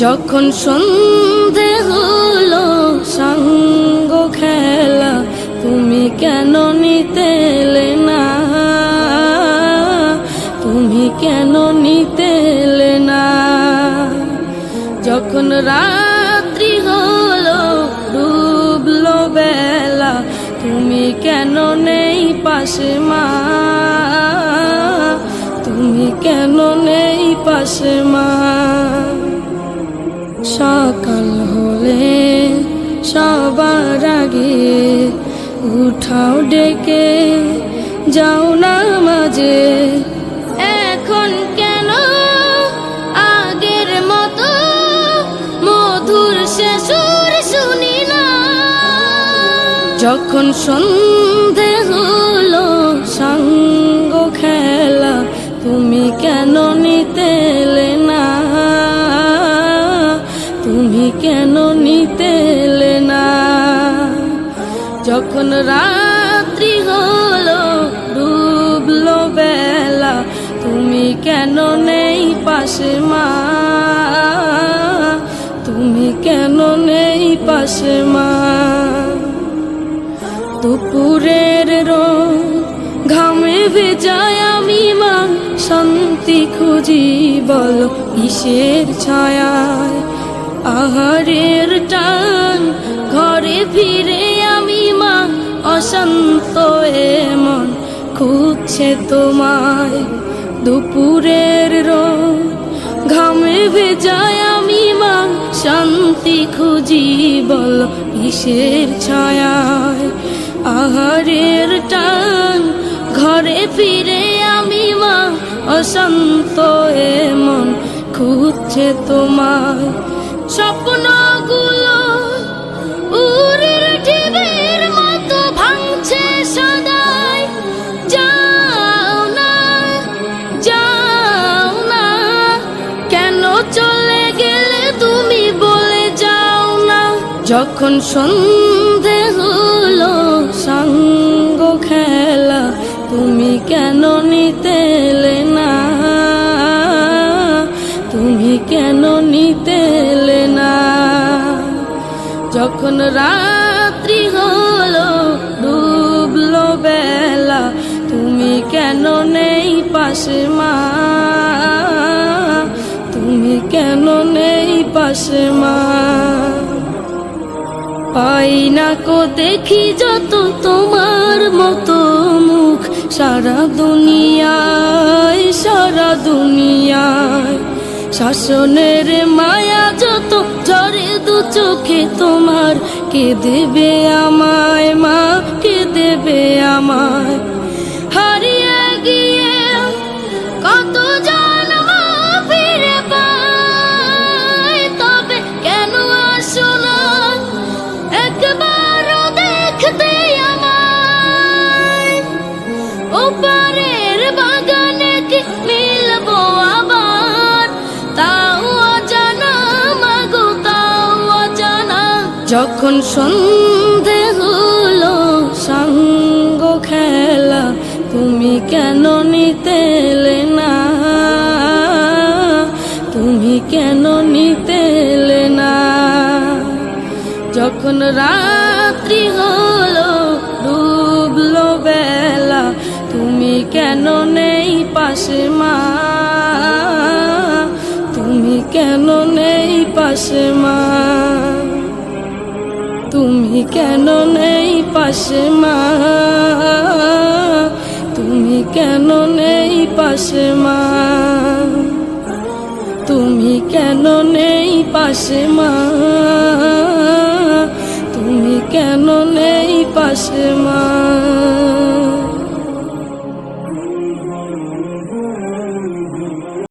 যখন সন্ধে হলো সাঙ্গ খেলা, তুমি কেন নিতে এলে না, তুমি কেন নিতে এলে না। যখন রাত্রি হলো ডুবলো বেলা, তুমি কেন নেই পাশে মা, তুমি কেন নেই পাশে মা। সকাল হলে সবার আগে উঠাও ডেকে যাও নামাজে, এখন কেন আগের মতো মধুর সে সুর শুনি না। যখন সন্ধে হলো সাঙ্গ খেলা, তুমি কেন নিতে এলে না, তুমি কেন নিতে এলে না। যখন রাত্রি হলো ডুবলো বেলা, তুমি কেন নেই পাশে মা, তুমি কেন নেই পাশে মা। দুপুরের রোদ ঘামে ভেজায় আমি মা, শান্তি খুঁজি বলো কিসের ছায়ায়। আহারের টান ঘরে ফিরে আমি মা, অশান্ত মন খুঁজছে তোমায়। দুপুরের রোদ ঘামে ভেজায় আমি মা, শান্তি খুঁজি বলো কিসের ছায়ায়। আহারের টান ঘরে ফিরে আমি মা, অশান্ত মন খুঁজছে তোমায়। স্বপ্নগুলো উড়ে ঢেউয়ের মতো ভাঙছে সদাই, যাও না যাও না, কেন চলে গেলে তুমি বলে যাও না। যখন সন্ধে হলো সাঙ্গ খেলা, তুমি কেন নিতে এলে না, তুমি কেন নিতে এলে না। যখন রাত্রি হলো ডুবলো বেলা, তুমি কেন নেই পাশে মা, তুমি কেন নেই পাশে মা। পাই না কো দেখি যত তোমার মতো মুখ, সারা দুনিয়ায় সারা দুনিয়ায়। শাসনের মায়া যত ঝরে দু চোখে তোমার, কে দেবে আমায় মা, কে দেবে আমায়। হারিয়ে গিয়ে কত জন্ম ফিরে পাই, তবে কেন আসো না একবারও দেখতে আমায়। ওপারের বাগানে কি মিলবো আবার, তাও অজানা মাগো তাও অজানা। যখন সন্ধে হলো সাঙ্গ খেলা, তুমি কেন নিতে এলে না, তুমি কেন নিতে এলে না। যখন রাত্রি হলো ডুবলো বেলা, তুমি কেন নেই পাশে মা, তুমি কেন নেই পাশে মা, তুমি কেন নেই পাশে মা, তুমি কেন নেই পাশে মা, তুমি কেন নেই পাশে মা, তুমি কেন নেই পাশে মা।